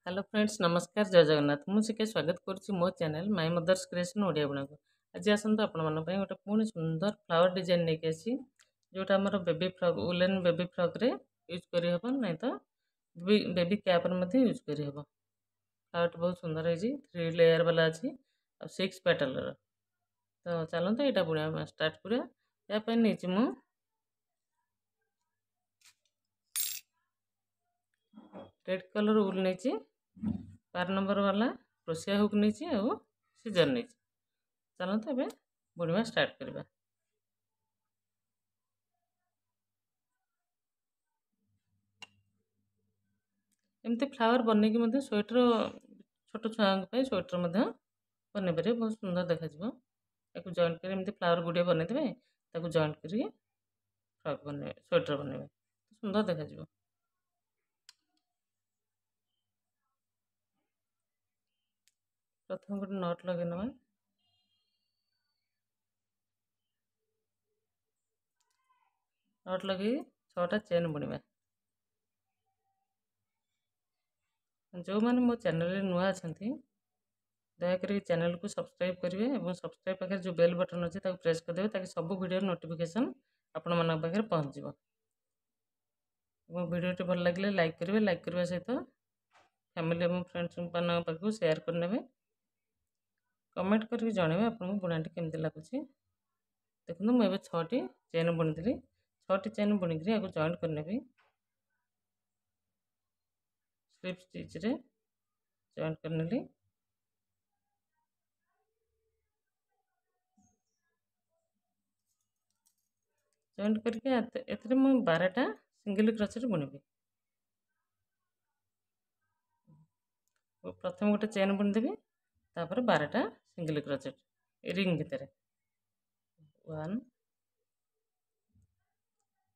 Hello friends नमस्कार जय जगन्नाथ मुझे स्वागत करुच्ची मो channel my mother's creation Odia बुणा को आज आसतु आपण गोटे पुणी सुंदर फ्लावर डिजाइन लेके आसी जोटा आम baby frock woollen baby frock रे यूज करी हबो नहीं तो बेबी कैप रे यूज करी हबो। फ्लावर बहुत सुंदर है 3 लेयर वाला अच्छी और 6 पेटल तो चलते यहाँ बुणा स्टार्ट करा या नहीं मु रेड कलर उल नहीं 12 नंबर वाला क्रोशिया हुक नहीं और सीजर नहीं। चलते एवं बुणवा स्टार्ट करवा। एमती फ्लावर बनई कि स्वेटर छोट छुआ स्वेटर बनई पारे बहुत सुंदर देखा जॉइंट कर फ्लावर गुड़िया बनईदे जॉइंट कर फ्रॉक बन स्वेटर बनइबे सुंदर देखा। प्रथम गोटे नट लगे नवा नट लगे 6टा चेन बुणवा। जो मैंने मो चैनल नुआ अच्छा दयाक चैनल को सब्सक्राइब करेंगे और सब्सक्राइब पाखे जो बेल बटन अच्छे प्रेस करदे ताकि सब वीडियो नोटिफिकेशन आपण मन पाखे पहुँच वीडियो भल लगे लाइक करेंगे लाइक करने सहित फैमिली और फ्रेंड्स मान पाखु शेयर करने कमेंट करके जनइबे आपको बुणाटी केमती लगुच। देखो मुझे 6टी चेन बुणी 6टी चेन बुणिक जॉइंट करने स्लिप स्टिच रे जॉइंट करने जॉइंट करके मुझे 12टा सिंगल क्रोचेट बुणबी। प्रथम गोटे चेन बुणीदेवी 12टा सिंगल क्रोचेट रिंग भितर 1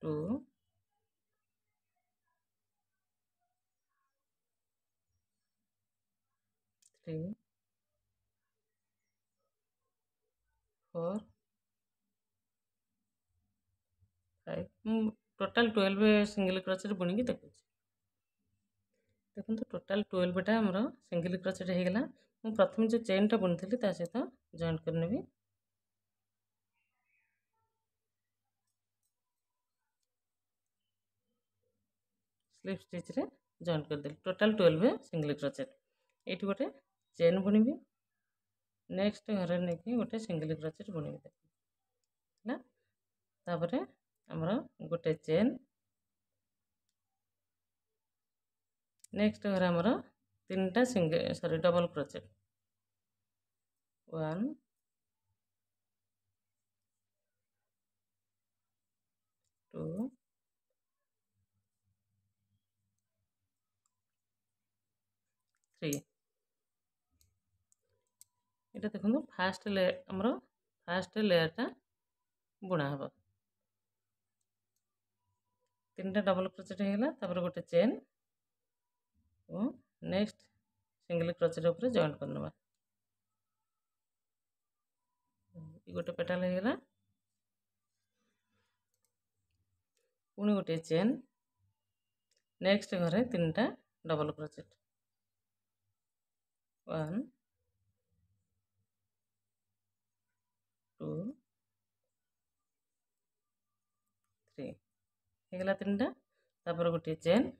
2 3 4 5 टोटाल 12 सिंगल क्रोचेट बुणी देखुच। देखो टोटाल 12टा आमर सिंगल क्रोचेट होगला। मुझे प्रथम जो चेन टा बुणी सहित जॉइंट करनेबी स्लिप स्टिच रे जॉइंट करदेली टोटाल 12 सिंगल क्रोचेट। ये गोटे चेन बुणबी नेक्स्ट घर नहीं गोटे सिंगल क्रोचेट बुणबी तापर आमर गोटे चेन नेक्स्ट घर आमर 3टा सिंगल सॉरी डबल क्रोचेट 1 2 3। ये देखो फास्ट लेयर आमर फास्ट लेयरटा बुणा हम 3टा डबल क्रोचेट होगला तापर गोटे चेन और नेक्स्ट सिंगल क्रोचेट ऊपर जॉइंट करनवा गोटे पेटाल होगला पुणी गोटे चेन नेक्स्ट घरे 3टा डबल क्रोचेट 1 2 3 होगला 3टा तापर गोटे चेन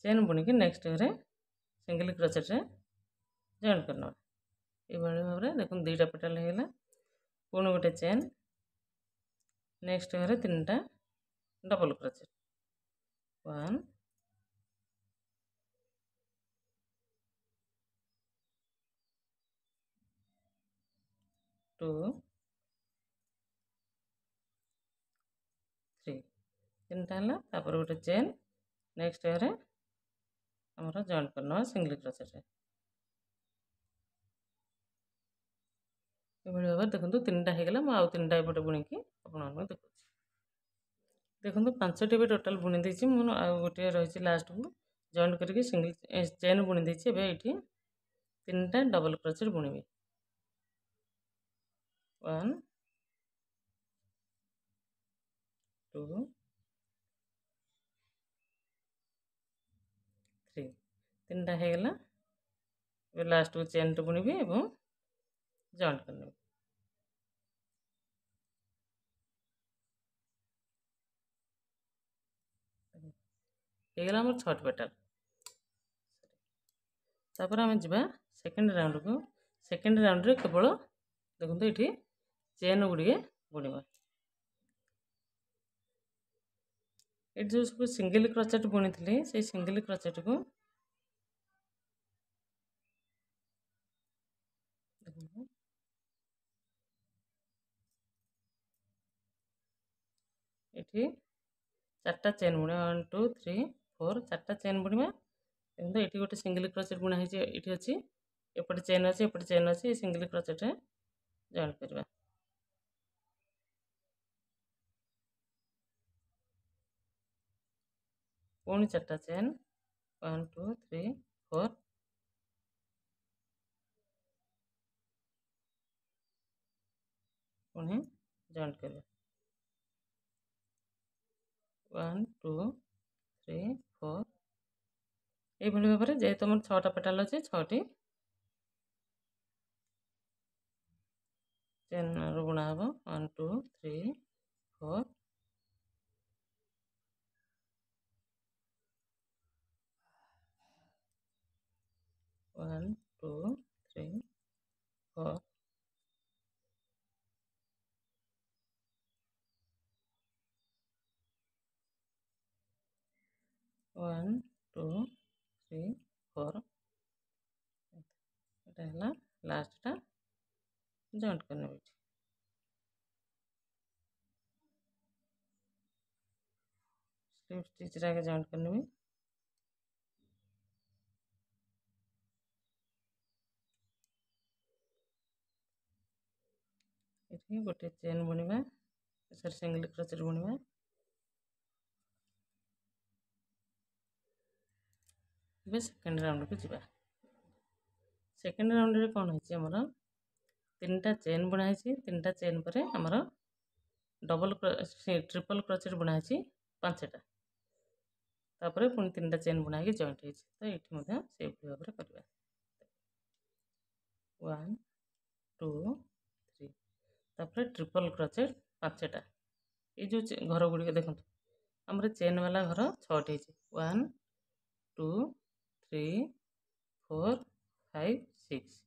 चेन बुणी की नेक्स्ट घरे सिंगल क्रोचेट रे जॉइंट करनवा ये भाव में देखो 2टा पेटाल होगला पुणी गोटे चेन नेक्स्ट घरे 3टा डबल क्रोचेट 1 2 3 3टा है तापर गोटे चेन नेक्स्ट घरे आमर जॉइंट करना सिंगल क्रोचेट ये भाव में देखो 3टा होगला आउ 3टा एपटे बुणी की आपको देखो देखो 5टी भी टोटाल बुणी देती मुझे आउ गोटे रही लास्ट को जॉइंट करके सिंगल चेन बुणी देती ये 3टा डबल क्रोचेट बुणबी 1 2 3 3टा होगला लास्ट को चेन टे बुणी एवं जॉइंट करने ହେଇଗଲା ଆମର 6ଟି ପେଟାଲ। ତାପରେ ଆମେ ଯିବା ସେକେଣ୍ଡ ରାଉଣ୍ଡକୁ। ସେକେଣ୍ଡ ରାଉଣ୍ଡରେ କେବଳ ଦେଖନ୍ତୁ ଏଠି ଚେନ୍ ଗୁଡ଼ିଏ ବୁଣିବା। ଏଠି ଯେଉଁ ସବୁ ସିଙ୍ଗଲ କ୍ରୋଚେଟ୍ ବୁଣିଥିଲି ସେଇ ସିଙ୍ଗଲ କ୍ରୋଚେଟ୍କୁ ଦେଖନ୍ତୁ ଏଠି 4ଟା ଚେନ୍ ବୁଣିବା 1 2 3 4 4ଟା ଚେନ୍ ବୁଣିବା। ଦେଖନ୍ତୁ ଏଠି ଗୋଟେ ସିଙ୍ଗଲ କ୍ରୋଚେଟ୍ ବୁଣା ହେଇଛି, ଏଠି ଅଛି, ଏପଟେ ଚେନ୍ ଅଛି, ଏପଟେ ଚେନ୍ ଅଛି, ଏ ସିଙ୍ଗଲ କ୍ରୋଚେଟ୍ରେ ଜଏଣ୍ଟ କରିବା। ପୁଣି 4ଟା ଚେନ୍ 1 2 3 4 ପୁଣି ଜଏଣ୍ଟ କରିବା 1 2 3 4 এইଭଳି ଭାବରେ ଯେହେତୁ ଆମର 6ଟା ପେଟାଲ ଅଛି 6ଟି ଚେନ୍ରୁ ବୁଣା ହେବ 1 2 3 4 1 2 3 4 1 2 3 4 এটা ହେଲା ଲାଷ୍ଟଟା ଜଏଣ୍ଟ କରିନେବେ। ଏଠି ସ୍ଲିପ୍ ଷ୍ଟିଚ୍ରେ ଆଗେ ଜଏଣ୍ଟ କରିନେବି। ଏଠି ଗୋଟେ ଚେନ୍ ବୁଣିବା, ସରି ସିଙ୍ଗଲ କ୍ରୋଚେଟ୍ ବୁଣିବା। ଏବେ ସେକେଣ୍ଡ ରାଉଣ୍ଡକୁ ଯିବା। ସେକେଣ୍ଡ ରାଉଣ୍ଡରେ କ'ଣ ହେଇଛି ଆମର 3ଟା ଚେନ୍ ବୁଣା ହେଇଛି, 3ଟା ଚେନ୍ ପରେ ଆମର ଟ୍ରିପଲ କ୍ରୋଚେଟ୍ ବୁଣା ହେଇଛି 5ଟା। ତାପରେ ପୁଣି 3ଟା ଚେନ୍ ବୁଣା ହେଇକି ଜଏଣ୍ଟ ହେଇଛି। ତ ଏଠି ମଧ୍ୟ ସେଇଭଳି ଭାବରେ କରିବା 1 2 3 ତାପରେ ଟ୍ରିପଲ କ୍ରୋଚେଟ୍ 5ଟା। ଏଇ ଯେଉଁ ଘର ଗୁଡ଼ିକ ଦେଖନ୍ତୁ ଆମର ଚେନ୍ ବାଲା ଘର 6ଟି ହେଇଛି 1 2 3 4 5 6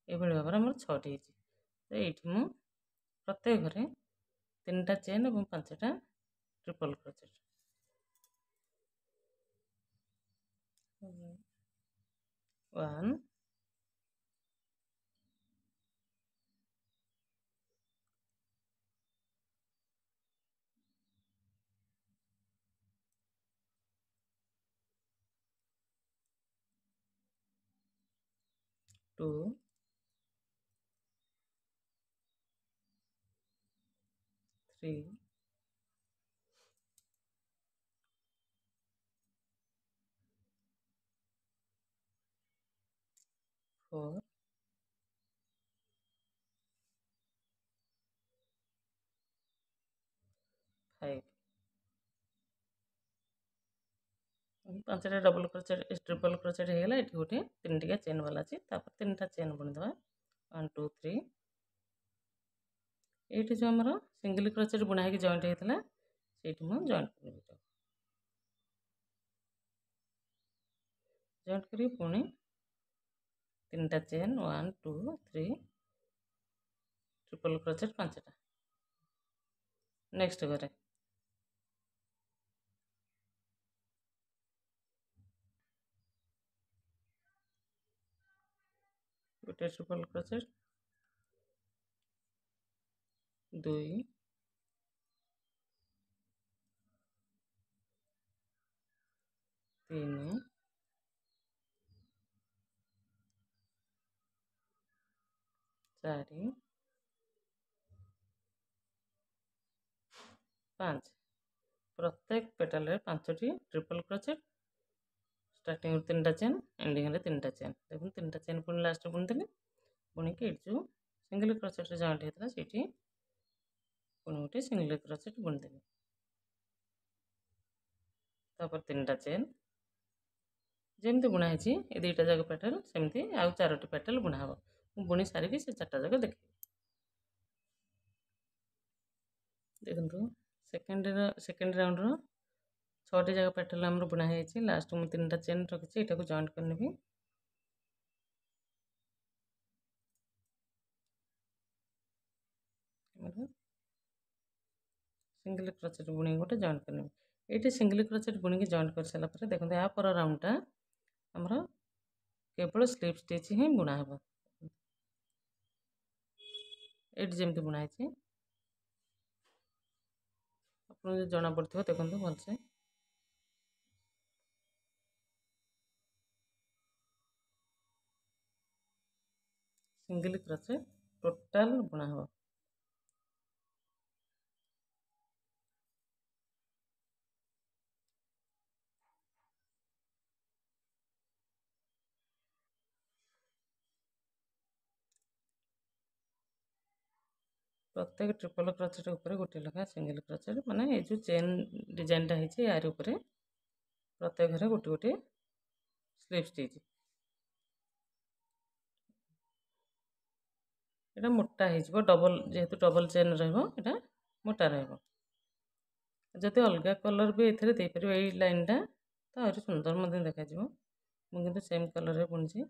ଏଇଭଳି ଭାବରେ ଆମର 6ଟି ହେଇଛି। ତ ଏଇଠି ମୁଁ ପ୍ରତ୍ୟେକ ଘରେ 3ଟା ଚେନ୍ ଏବଂ 5ଟା ଟ୍ରିପଲ କ୍ରୋଚେଟ୍ 1 2 3 4 5 5ଟା ଡବଲ କ୍ରୋଚେଟ୍ ଟ୍ରିପଲ କ୍ରୋଚେଟ୍ ହେଇଗଲା। ଏଠି ଗୋଟେ 3ଟିକା ଚେନ୍ ବାଲା ଅଛି, ତାପରେ 3ଟା ଚେନ୍ ବୁଣିଦେବା 1 2 3 ଏଇଠି ଯେଉଁ ଆମର ସିଙ୍ଗଲ କ୍ରୋଚେଟ୍ ବୁଣା ହେଇକି ଜଏଣ୍ଟ ହେଇଥିଲା ସେଇଠି ମୁଁ ଜଏଣ୍ଟ କରିବି। ଜଏଣ୍ଟ କରି ପୁଣି 3ଟା ଚେନ୍ 1 2 3 ଟ୍ରିପଲ କ୍ରୋଚେଟ୍ 5ଟା। ନେକ୍ସଟ ଘରେ ଗୋଟେ ଟ୍ରିପଲ କ୍ରୋଚେଟ୍ 2 3 4 5 ପ୍ରତ୍ୟେକ ପେଟାଲରେ 5ଟି ଟ୍ରିପଲ କ୍ରୋଚେଟ୍, ଷ୍ଟାର୍ଟିଂରୁ 3ଟା ଚେନ୍, ଏଣ୍ଡିଂରେ 3ଟା ଚେନ୍। ଦେଖନ୍ତୁ 3ଟା ଚେନ୍ ପୁଣି ଲାଷ୍ଟରେ ବୁଣିଦେଲି। ବୁଣିକି ଏଠି ଯେଉଁ ସିଙ୍ଗଲ କ୍ରୋଚେଟ୍ରେ ଜଏଣ୍ଟ ହେଇଥିଲା ସେଇଠି ପୁଣି ଗୋଟେ ସିଙ୍ଗଲ କ୍ରୋଚେଟ୍ ବୁଣିଦେଲି। ତାପରେ 3ଟା ଚେନ୍ ଯେମିତି ବୁଣା ହେଇଛି ଏ ଦୁଇଟା ଯାକ ପେଟାଲ ସେମିତି ଆଉ 4ଟି ପେଟାଲ ବୁଣା ହେବ। ମୁଁ ବୁଣି ସାରିକି ସେ 4ଟା ଯାକ ଦେଖେଇବି। ଦେଖନ୍ତୁ ସେକେଣ୍ଡ ରାଉଣ୍ଡର 6ଟି ଯାକ ପେଟାଲ ଆମର ବୁଣା ହେଇଯାଇଛି। ଲାଷ୍ଟ ମୁଁ 3ଟା ଚେନ୍ ରଖିଛି, ଏଇଟାକୁ ଜଏଣ୍ଟ କରିନେବି। सिंगल क्रोचेट बुणी गोटे जॉइंट करने ये सिंगल क्रोचेट बुणी जॉइंट कर सारा पर देखते या पर राउंडटा आमर केवल स्लीप स्टिच ही बुना हे ये जमी बुनाई आपको जना पड़ो देखो भलसे सिंगल क्रोचेट टोटाल बुना हे प्रत्येक ट्रिपल क्रोचेट ऊपर गोटे लखा सिंगल क्रोचेट माने ये जो चेन डिजाइनटा है यार ऊपर प्रत्येक घरे गोटे गोटे स्लीप स्टिच ये मोटा हो डबल जेहेतु डबल चेन रहा मोटा रही अलग कलर भी ये यही लाइनटा तो आहरी सुंदर मत देखा मुझे सेम कलर बुणी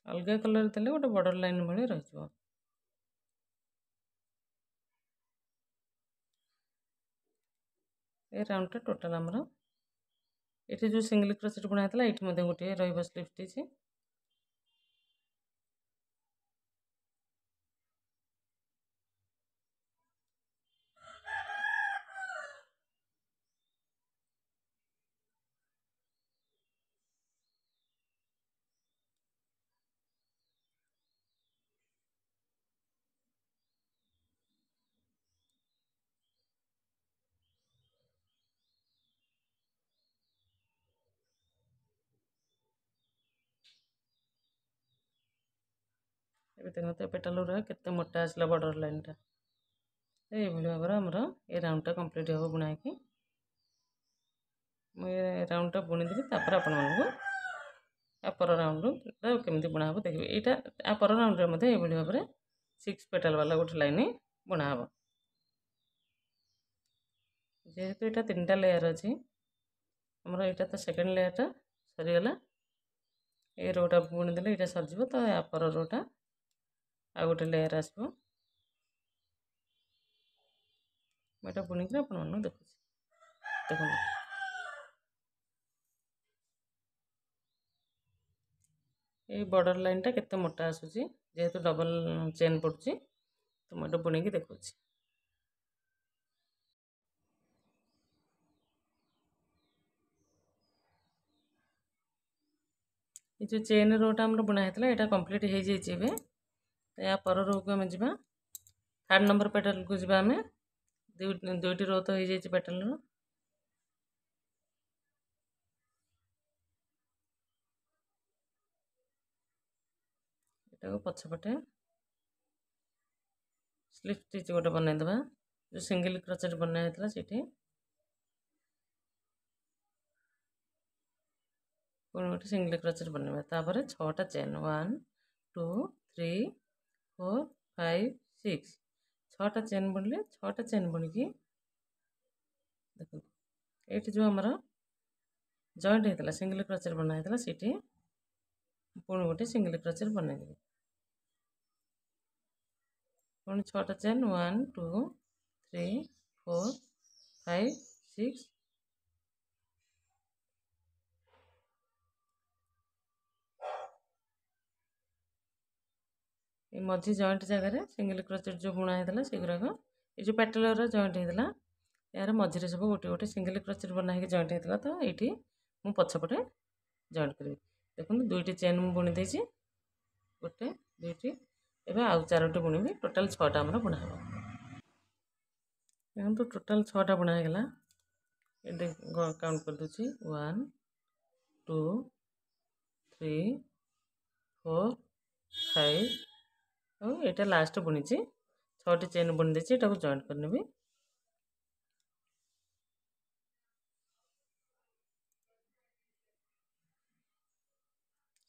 अलग कलर देले गोटे बॉर्डर लाइन भाई रही ये राउंडटा टोटाल आमर ये जो सिंगल क्रोचेट बुना था ये गोटे रही स्लीप स्टिच देखते पेटाल गुरा के मोटा आसला बॉर्डर लाइनटा ये भाव आमर ये राउंडटा कंप्लीट हम बुना कि मुझे राउंडटा बुणीदेवी तापर आपर राउंड केमी बुना हम देखिए यहाँ आपर राउंड ये भाव में 6 पेटाल वाला गोटे लाइन बुना हम जेहेतु यहाँ 3टा लेयर अच्छी आमर यहाँ तो सेकेंड लेयरटा सरीगला ये रोटा बुणीदे यहाँ सरज तो आपर रोटा आ गोटे लेयर आसो मुझे बुणी आप देखो ये बॉर्डर लाइनटा केते मोटा आसूची जेहेतु डबल चेन पड़ुची तो मुझे बुणी की देखो ये जो चेन रोटा आम बुना होता है कंप्लीट हो जाए या पर रो को आम जा 3rd नंबर पेटाल को जी आम दुईटी रो तो हो जाए पेटाल को पछपटे स्लीप स्टिच गोटे बनईदे जो सिंगल क्रोचेट बनाई होता से पुणी गोटे सिंगल क्रोचेट बनवा तापर 6टा चेन 1 2 3 4 5 6 6टा चेन बुणले 6टा चेन बुणिकी देखो ये जो आमर जॉइंट होता सिंगल क्रोचेट बनाई होता से पुणी गोटे सिंगल क्रोचेट बनईदेवी पुणी 6टा चेन 1 2 3 4 5 6 ये मझी जॉइंट जगह सिंगल क्रोचेट जो बुना होता से गुराक ये जो पेटाल जॉइंट होता यार मझे सब गोटे गोटे सिंगल क्रोचेट बनाई जॉइंट होता तो ये मुझे पछपटे जॉइंट करी देखो दुईटी चेन मुझे बुणी देती गोटे दुईटी एवं आउ 4टी बुणी टोटाल 6टा आमर बुना हम देखो टोटाल 6टा बुना होगा ये काउंट कर दूसरी 1 2 3 4 5 और यहाँ लास्ट बुणी 6टी चेन बुणी देती जॉइंट करनेबी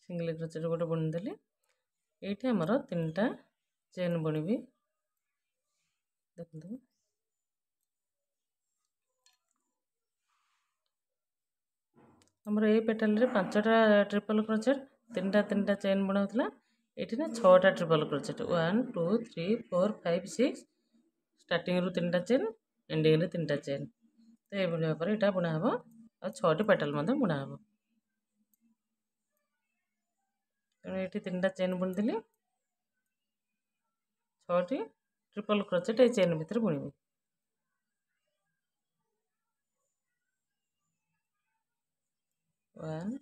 सिंगल क्रोचेट गोटे बुणीदेली ये आमर 3टा चेन बुणीबी देखो आमर ये पेटाल रे 5टा ट्रिपल क्रोचेट 3टा चेन बुणा होतला ये ना 6टा ट्रिपल क्रोचेट 1 2 3 4 5 6 स्टार्टिंग रु 3टा चेन एंडिंग रे 3टा चेन तो ये भाव पर यहाँ बुणा हम और 6टी पेटाल बुणा हम तेणु ये 3टा चेन बुणीदेली 6टी ट्रिपल क्रोचेट ये चेन भितर बुणीबी 1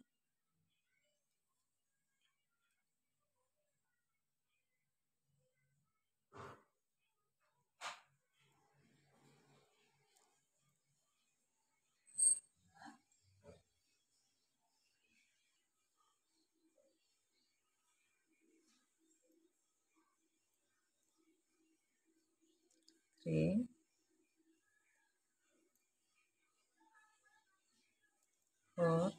3 4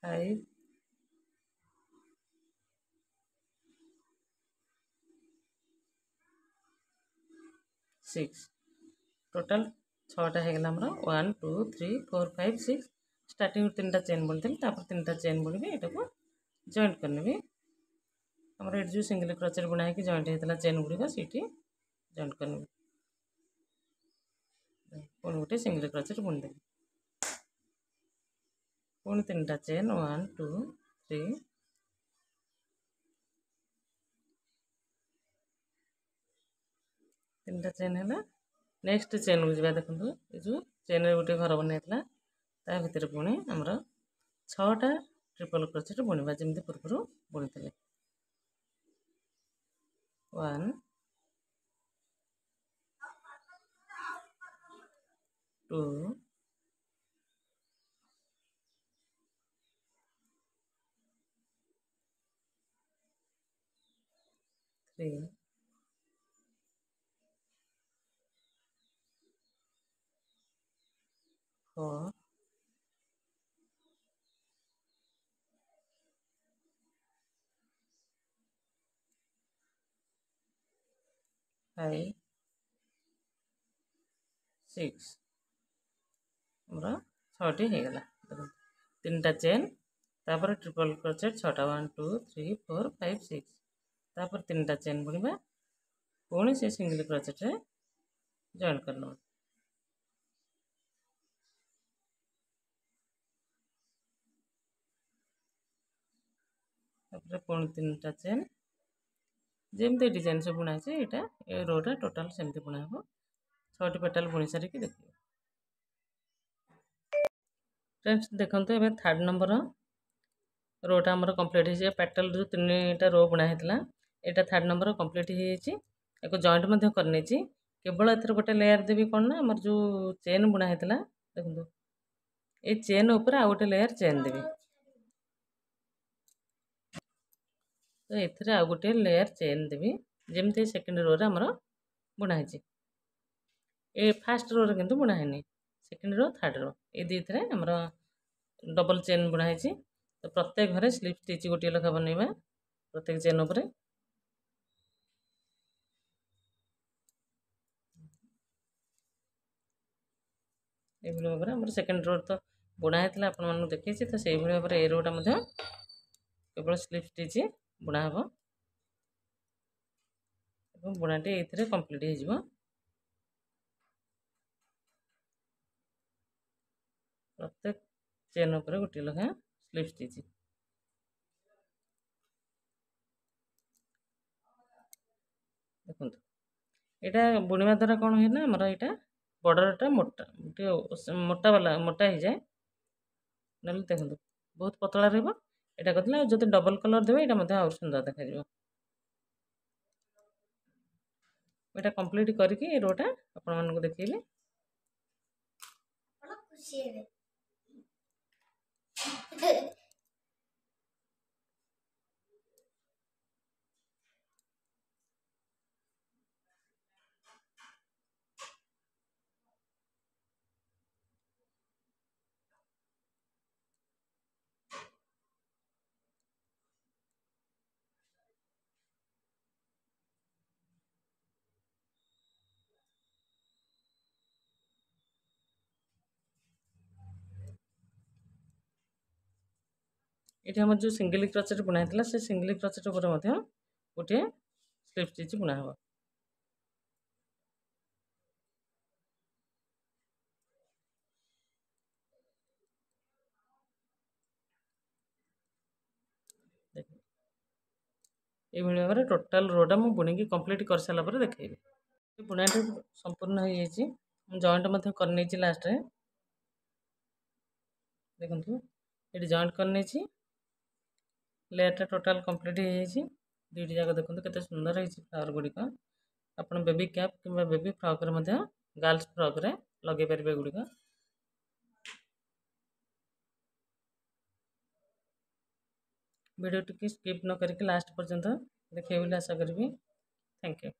5 6 टोटाल 6टा होगा आमर 1 2 3 4 5 6 स्टार्टिंग 3टा चेन बुणीदेली 3टा चेन बुणीबी यहाँ को जॉइंट करनेबी आमर ये जो सिंगल क्रोचेट बुणा है जॉइंट होता चेन गुड़िक सीटी जॉइंट करनेबी पुणी गोटे सिंगल क्रोचेट बुणीदेली पुणी 3टा चेन 1 2 3 3टा चेन है नेक्स्ट चेन को जा देखो ये जो चेन गोटे घर बनता ता भर पुणी आमर 6टा ट्रिपल क्रोचेट बुणवा जमी पूर्व बुणी 1 2 3 4 5 6 आमर 6टी होगला 3टा चेन तापर ट्रिपल क्रोचेट 6टा 1 2 3 4 5 6 तापर 3टा चेन बुणवा पुणी से सिंगल क्रोचेट रे जॉइन करना पुणी 3टा चेन जमी डिजाइन से बुणा है ये रोटा टोटाल सेमती बुणा हम 6टी पेटाल बुणी सारिकी देखिए फ्रेंड्स देखो ये थर्ड नंबर रोटा आमर कंप्लीट हो पेटाल जो 3टा रो बुणा होता यहाँ थर्ड नंबर कंप्लीट हो जॉइंट करनी केवल एथर गोटे लेयर देवी कौन ना आमर जो चेन बुणा होता देखो ये चेन उपर आ गोटे लेयर चेन देवी तो ये आ गोटे लेयर चेन देवी जमती सेकेंड रो रे आमर बुणा ये फास्ट रो रे किंतु बुणा है सेकेंड रो थर्ड रो ये दी आमर डबल चेन बुणा तो प्रत्येक घरे स्लिप स्टिच गोटे लखा बनवा प्रत्येक चेन उपर ये भाव में सेकेंड रो तो बुणा होता आपको देखिए तो से भाव में ए रोटा केवल स्लिप स्टिच बुणा हम बुणाटी ये कंप्लीट हो प्रत्येक चेन उपर गोटे लखा स्लिप स्टिच देखो यहाँ बुणवा द्वारा कौन है ना आमर यहाँ बॉर्डरटा मोटा मोटा वाला मोटा हो जाए ना देखो बहुत पतला रहा करते जो डबल कलर देवे यहाँ आउट सुंदर देखा यहाँ कंप्लीट करके रोटा आपण देखिए ये आम जो सिंगल क्रोचेट बुना है से सिंगल क्रोचेट उपर गोटे स्लिप स्टिच बुना हे। ये भाव में टोटाल रोटा मुझे बुणी कंप्लीट कर सारापर देखी बुणाटी संपूर्ण हो जॉइंट करनी लास्ट रे देखो ये जॉइंट करनी लेयरटा टोटाल कंप्लीट हो दुईटी जाक देखो केते सुंदर है फ्लावर गुड़िक आप बेबी कैप कि बेबी फ्रॉक गर्ल्स फ्रॉक रे लगे पारे गुड़िक। वीडियो टी स्किप न करके लास्ट पर्यंत देखिए बोली आशा करी। Thank you.